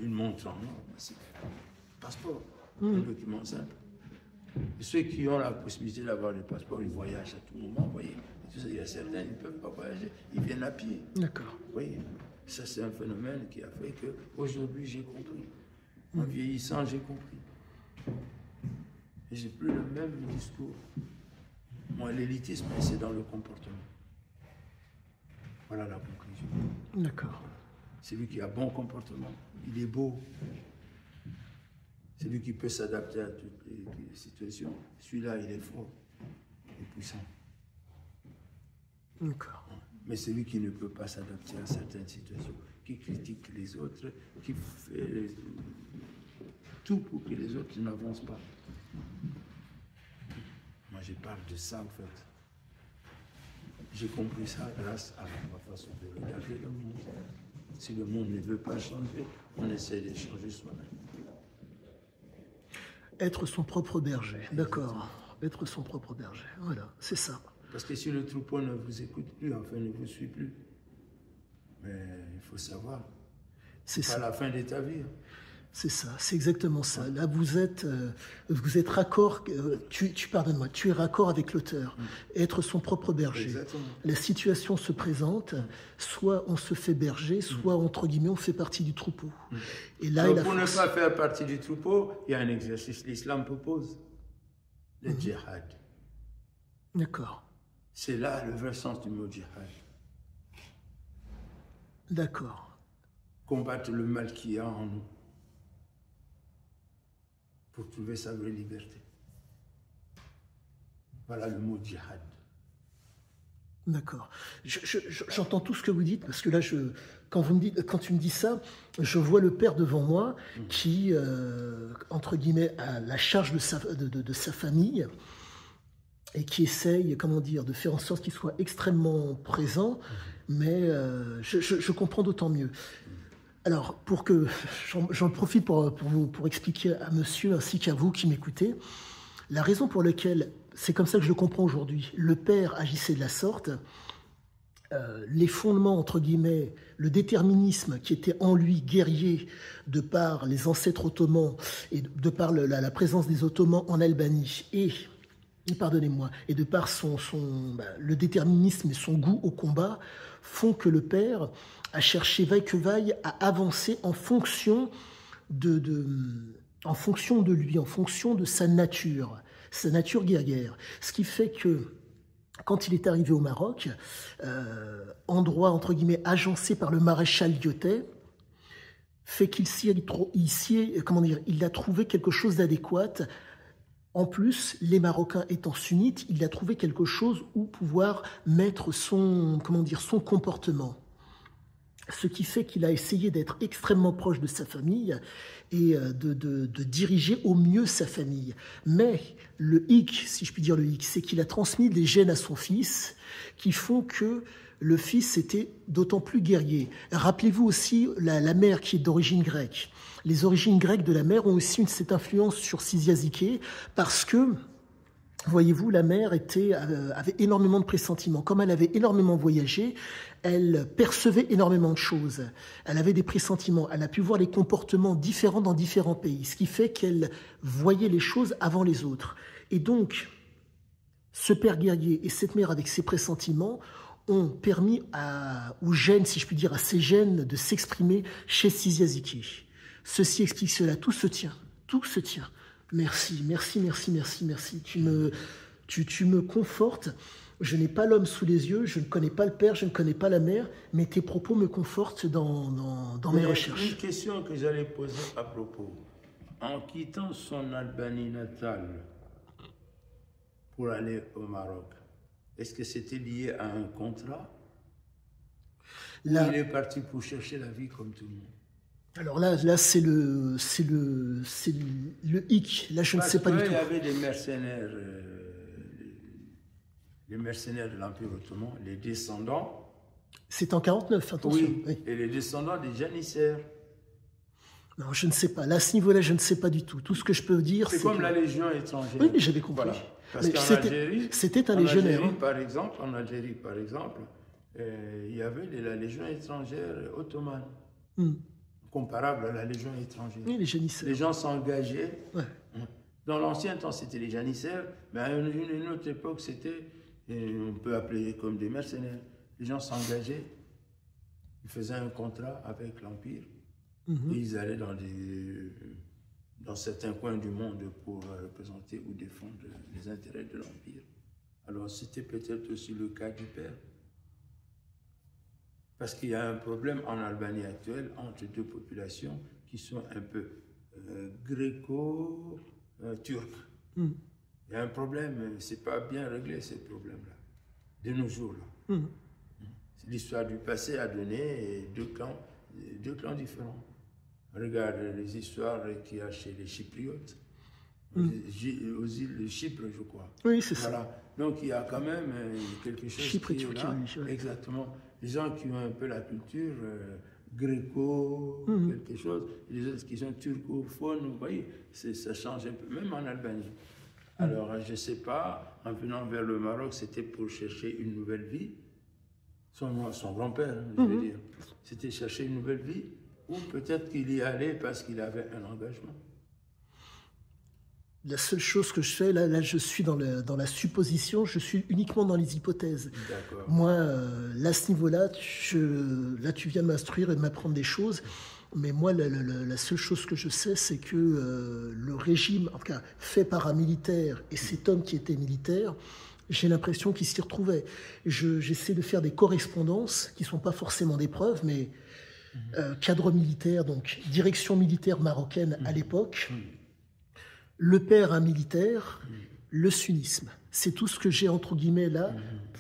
une montre en or, c'est un passeport, un document simple. Et ceux qui ont la possibilité d'avoir le passeport, ils voyagent à tout moment, vous voyez. Il y a certains, ils ne peuvent pas voyager, ils viennent à pied. D'accord. Vous voyez, ça c'est un phénomène qui a fait qu'aujourd'hui j'ai compris. En vieillissant, j'ai compris. Et j'ai plus le même discours. Moi, l'élitisme, c'est dans le comportement. Voilà la conclusion. D'accord. Celui qui a bon comportement, il est beau. Celui qui peut s'adapter à toutes les situations, celui-là, il est fort et puissant. D'accord. Mais celui qui ne peut pas s'adapter à certaines situations, qui critique les autres, qui fait tout pour que les autres n'avancent pas. Moi, je parle de ça, en fait. J'ai compris ça grâce à ma façon de regarder le monde. Si le monde ne veut pas changer, on essaie de changer soi-même. Être son propre berger, d'accord. Être son propre berger, voilà, c'est ça. Parce que si le troupeau ne vous écoute plus, enfin ne vous suit plus, mais il faut savoir, c'est pas la fin de ta vie. C'est ça, c'est exactement ça. Là, vous êtes raccord, pardonne-moi, tu es raccord avec l'auteur. Être son propre berger. Exactement. La situation se présente, soit on se fait berger, soit, entre guillemets, on fait partie du troupeau. Et là, donc, pour ne pas faire partie du troupeau, il y a un exercice que l'islam propose, le djihad. D'accord. C'est là le vrai sens du mot djihad. D'accord. Combattre le mal qu'il y a en nous pour trouver sa vraie liberté. Voilà le mot djihad. D'accord. J'entends tout ce que vous dites, parce que là, quand tu me dis ça, je vois le père devant moi qui, entre guillemets, a la charge de sa famille et qui essaye, comment dire, de faire en sorte qu'il soit extrêmement présent, mais je comprends d'autant mieux. Alors, pour que j'en profite pour expliquer à monsieur ainsi qu'à vous qui m'écoutez, la raison pour laquelle, c'est comme ça que je le comprends aujourd'hui, le père agissait de la sorte, les fondements, entre guillemets, le déterminisme qui était en lui guerrier de par les ancêtres ottomans et de par la présence des Ottomans en Albanie et de par le déterminisme et son goût au combat, font que le père a cherché vaille que vaille à avancer en fonction de lui, en fonction de sa nature guerrière. Ce qui fait que quand il est arrivé au Maroc, endroit entre guillemets agencé par le maréchal Lyotet, fait il a trouvé quelque chose d'adéquat. En plus, les Marocains étant sunnites, il a trouvé quelque chose où pouvoir mettre son comportement. Ce qui fait qu'il a essayé d'être extrêmement proche de sa famille et de diriger au mieux sa famille. Mais le hic, si je puis dire le hic, c'est qu'il a transmis des gènes à son fils qui font que le fils était d'autant plus guerrier. Rappelez-vous aussi la mère qui est d'origine grecque. Les origines grecques de la mère ont aussi cette influence sur Sisiazike parce que, voyez-vous, la mère avait énormément de pressentiments. Comme elle avait énormément voyagé, elle percevait énormément de choses. Elle avait des pressentiments. Elle a pu voir les comportements différents dans différents pays, ce qui fait qu'elle voyait les choses avant les autres. Et donc, ce père guerrier et cette mère avec ses pressentiments ont permis aux gènes, si je puis dire, à ces gènes de s'exprimer chez Sisiazike. Ceci explique cela. Tout se tient. Tout se tient. Merci. Tu me confortes. Je n'ai pas l'homme sous les yeux, je ne connais pas le père, je ne connais pas la mère, mais tes propos me confortent dans mes recherches. Une question que j'allais poser à propos. En quittant son Albanie natale pour aller au Maroc, est-ce que c'était lié à un contrat? Là, il est parti pour chercher la vie comme tout le monde. Alors là, c'est le hic. Là, je ne sais pas du tout. Il y avait des mercenaires, les mercenaires de l'Empire ottoman, les descendants. C'est en 49, attention. Oui. Et les descendants des janissaires. Non, je ne sais pas. Là, à ce niveau-là, je ne sais pas du tout. Tout ce que je peux dire, c'est comme la Légion étrangère. Oui, mais j'avais compris. Voilà. Parce qu'en Algérie, c'était un légionnaire. En Algérie, par exemple, il y avait la Légion étrangère ottomane. Comparable à la Légion étrangère. Oui, les janissaires. Les gens s'engageaient. Ouais. Dans l'ancien temps, c'était les janissaires, mais à une autre époque, c'était, on peut appeler comme des mercenaires. Les gens s'engageaient, ils faisaient un contrat avec l'Empire, et ils allaient dans certains coins du monde pour représenter ou défendre les intérêts de l'Empire. Alors, c'était peut-être aussi le cas du père. Parce qu'il y a un problème en Albanie actuelle entre deux populations qui sont un peu gréco-turc. Il y a un problème, c'est pas bien réglé ces problèmes-là, de nos jours. L'histoire du passé a donné deux clans différents. Regarde les histoires qu'il y a chez les Chypriotes, aux îles de Chypre, je crois. Oui, c'est ça. Donc il y a quand même quelque chose Chypre, qui est là. Exactement. Les gens qui ont un peu la culture gréco, quelque chose, et les autres qui sont turcophones, vous voyez, ça change un peu, même en Albanie. Alors, je ne sais pas, en venant vers le Maroc, c'était pour chercher une nouvelle vie. Son grand-père, je veux dire. C'était chercher une nouvelle vie, ou peut-être qu'il y allait parce qu'il avait un engagement. La seule chose que je fais, là je suis dans la supposition, je suis uniquement dans les hypothèses. Moi, là, à ce niveau-là, là, tu viens de m'instruire et de m'apprendre des choses. Mais moi, la seule chose que je sais, c'est que le régime, en tout cas, fait par un militaire, et cet homme qui était militaire, j'ai l'impression qu'il s'y retrouvait. J'essaie de faire des correspondances, qui ne sont pas forcément des preuves, mais cadre militaire, donc direction militaire marocaine à l'époque, le père un militaire, le sunnisme. C'est tout ce que j'ai, entre guillemets, là,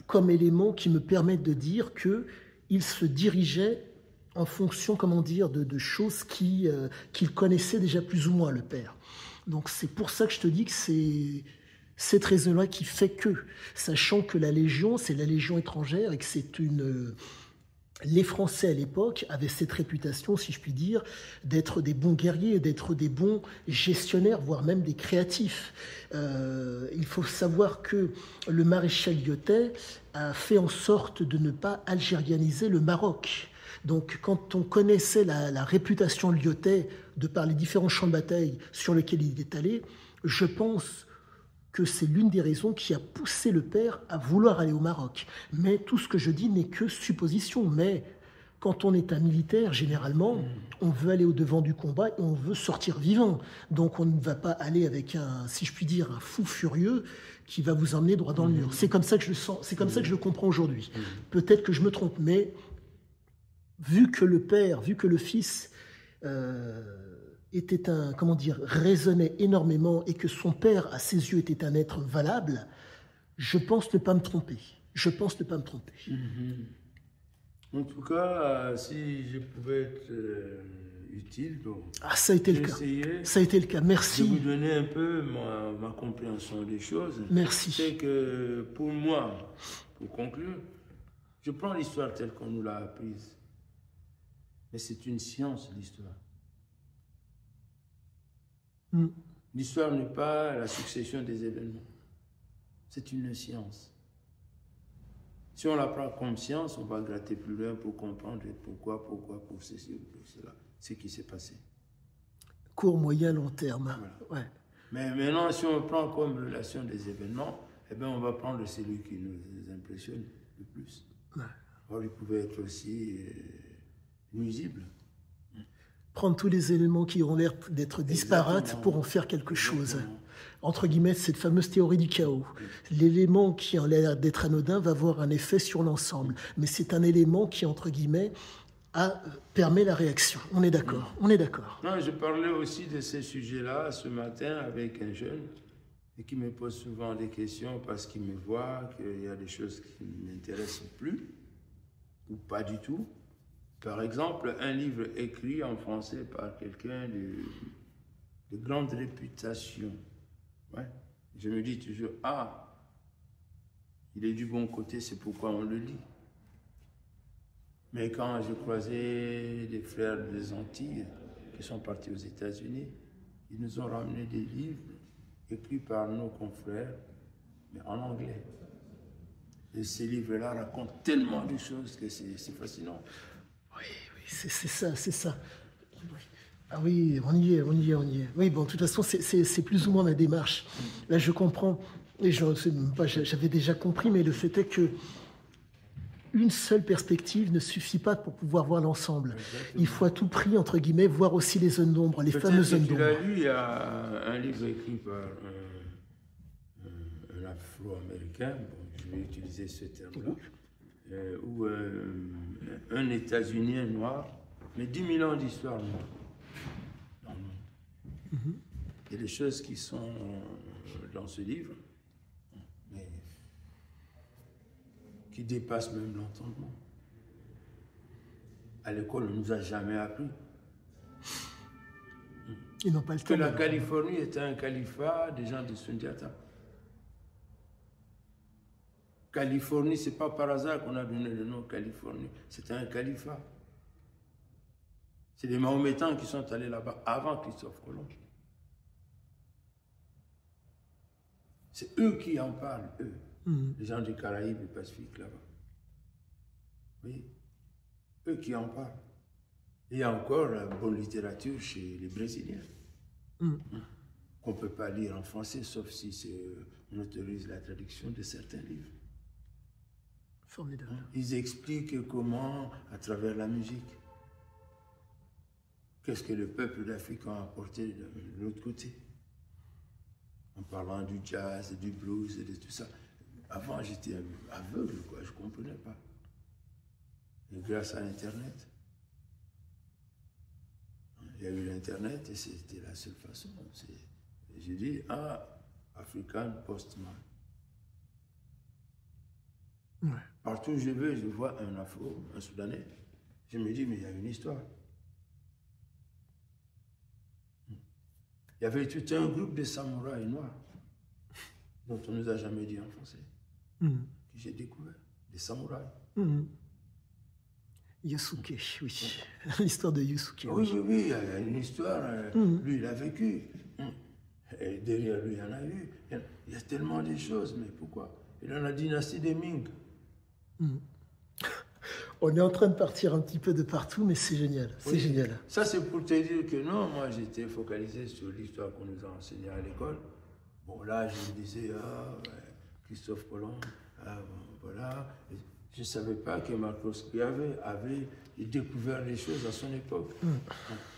comme élément qui me permettent de dire qu'il se dirigeait en fonction, comment dire, de choses qu'il connaissait déjà plus ou moins, le père. Donc c'est pour ça que je te dis que c'est cette raison-là qui fait que, sachant que la Légion, c'est la Légion étrangère et que c'est une... Les Français à l'époque avaient cette réputation, si je puis dire, d'être des bons guerriers, d'être des bons gestionnaires, voire même des créatifs. Il faut savoir que le maréchal Lyotet a fait en sorte de ne pas algérianiser le Maroc. Donc, quand on connaissait la réputation Lyotet, de par les différents champs de bataille sur lesquels il est allé, je pense que c'est l'une des raisons qui a poussé le père à vouloir aller au Maroc. Mais tout ce que je dis n'est que supposition. Mais quand on est un militaire, généralement, on veut aller au-devant du combat et on veut sortir vivant. Donc on ne va pas aller avec un, si je puis dire, un fou furieux qui va vous emmener droit dans le mur. C'est comme ça que je le sens, c'est comme ça que je le comprends aujourd'hui. Peut-être que je me trompe, mais vu que le père, vu que le fils était un, comment dire, raisonnait énormément et que son père, à ses yeux, était un être valable, je pense ne pas me tromper. Je pense ne pas me tromper. En tout cas, si je pouvais être utile, bon, ça a été le cas. Ça a été le cas. Merci. Je vais vous donner un peu ma compréhension des choses. Merci. C'est que pour moi, pour conclure, je prends l'histoire telle qu'on nous l'a apprise. Mais c'est une science, l'histoire. L'histoire n'est pas la succession des événements. C'est une science. Si on la prend comme science, on va gratter plus loin pour comprendre pourquoi, pour ceci ou pour cela, ce qui s'est passé. Court, moyen, long terme. Voilà. Ouais. Mais maintenant, si on prend comme relation des événements, eh bien, on va prendre celui qui nous impressionne le plus. Ouais. Or, il pouvait être aussi nuisible. Prendre tous les éléments qui ont l'air d'être disparates pour en faire quelque chose. Entre guillemets, cette fameuse théorie du chaos. L'élément qui a l'air d'être anodin va avoir un effet sur l'ensemble. Mais c'est un élément qui, entre guillemets, permet la réaction. On est d'accord. On est d'accord. Non, je parlais aussi de ces sujets-là ce matin avec un jeune et qui me pose souvent des questions parce qu'il me voit qu'il y a des choses qui ne m'intéressent plus ou pas du tout. Par exemple, un livre écrit en français par quelqu'un de grande réputation. Ouais. Je me dis toujours, il est du bon côté, c'est pourquoi on le lit. Mais quand j'ai croisé des frères des Antilles qui sont partis aux États-Unis, ils nous ont ramené des livres écrits par nos confrères, mais en anglais. Et ces livres-là racontent tellement de choses que c'est fascinant. Oui, c'est ça. Ah oui, on y est. Oui, bon, de toute façon, c'est plus ou moins ma démarche. Là, je comprends, et j'avais déjà compris, mais le fait est que une seule perspective ne suffit pas pour pouvoir voir l'ensemble. Il faut à tout prix, entre guillemets, voir aussi les zones d'ombre, les fameuses zones d'ombre. Il y a un livre écrit par un Afro-Américain, je vais utiliser ce terme-là, ou un États-Unien noir, mais 10 000 ans d'histoire noire. Il y a des choses qui sont dans ce livre, mais qui dépassent même l'entendement. À l'école, on ne nous a jamais appris. Ils n'ont pas le temps. Que la Californie était un califat des gens de Sundiata. Californie, ce n'est pas par hasard qu'on a donné le nom Californie. C'était un califat. C'est les Mahométans qui sont allés là-bas avant Christophe Colomb. C'est eux qui en parlent, eux. Les gens du Caraïbes et du Pacifique là-bas. Oui, eux qui en parlent. Il y a encore la bonne littérature chez les Brésiliens. Qu'on ne peut pas lire en français, sauf si on autorise la traduction de certains livres. Formidable. Ils expliquent comment, à travers la musique, qu'est-ce que le peuple d'Afrique a apporté de l'autre côté. En parlant du jazz et du blues et de tout ça. Avant, j'étais aveugle, quoi, je ne comprenais pas. Et grâce à Internet, il y a eu l'Internet et c'était la seule façon. J'ai dit, African Postman. Ouais. Partout où je vais, je vois un Afro, un Soudanais. Je me dis, mais il y a une histoire. Il y avait tout un groupe de samouraïs noirs, dont on ne nous a jamais dit en français, que j'ai découvert, des samouraïs. Yusuke, oui. L'histoire de Yusuke. Oui, il y a une histoire. Lui, il a vécu. Et derrière lui, il y en a eu. Il y a tellement de choses, mais pourquoi? Et dans la dynastie des Ming. On est en train de partir un petit peu de partout, mais c'est génial. C'est génial. Ça, c'est pour te dire que non, moi, j'étais focalisé sur l'histoire qu'on nous a enseignée à l'école. Bon, là, je me disais, Christophe Colomb, voilà. Je ne savais pas que Marcos Garvey avait découvert les choses à son époque.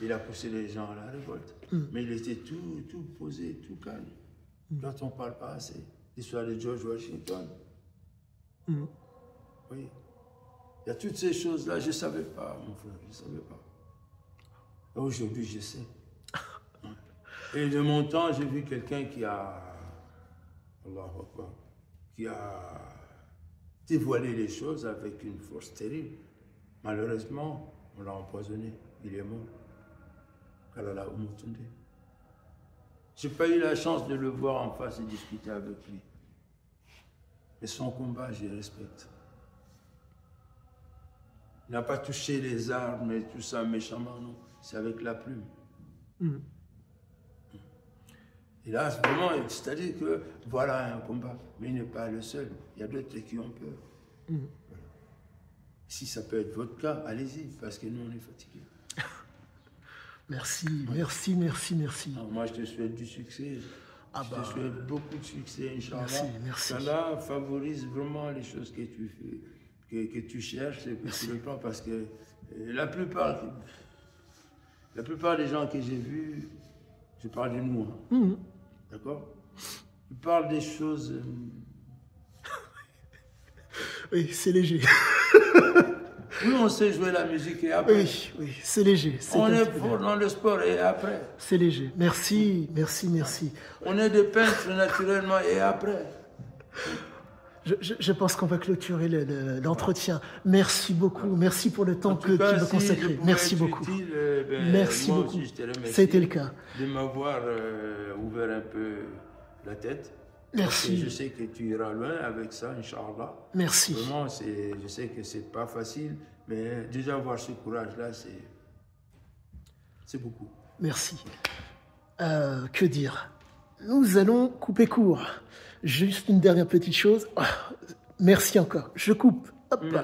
Il a poussé les gens à la révolte. Mais il était tout posé, tout calme. Dont on ne parle pas assez. L'histoire de George Washington. Oui. Il y a toutes ces choses-là, je ne savais pas, mon frère, je ne savais pas. Aujourd'hui, je sais. Et de mon temps, j'ai vu quelqu'un qui a dévoilé les choses avec une force terrible. Malheureusement, on l'a empoisonné, il est mort. Kalala Omotunde. Je n'ai pas eu la chance de le voir en face et discuter avec lui. Mais son combat, je le respecte. Il n'a pas touché les armes et tout ça méchamment, non. C'est avec la plume. Et là, vraiment, c'est-à-dire que voilà un combat. Mais il n'est pas le seul. Il y a d'autres qui ont peur. Voilà. Si ça peut être votre cas, allez-y, parce que nous, on est fatigués. Merci, merci, merci, merci. Alors, moi, je te souhaite du succès. Je te souhaite beaucoup de succès, Inch'Allah. Merci, merci. Inch'Allah favorise vraiment les choses que tu fais. Que tu cherches et que tu le prends parce que la plupart des gens que j'ai vus, je parle de nous, d'accord? Ils parlent des choses... Oui, c'est léger. Oui, on sait jouer la musique et après. Oui, c'est léger. On est fort dans le sport et après. C'est léger. Merci, merci, merci. On est des peintres naturellement et après. Je pense qu'on va clôturer l'entretien. Merci beaucoup. Merci pour le temps que tu m'as consacré. Merci beaucoup. Merci beaucoup. Ça a été le cas. De m'avoir ouvert un peu la tête. Merci. Je sais que tu iras loin avec ça, Inch'Allah. Merci. Vraiment, je sais que c'est pas facile, mais déjà avoir ce courage-là, c'est beaucoup. Merci. Que dire? Nous allons couper court. Juste une dernière petite chose. Merci encore. Je coupe. Hop là.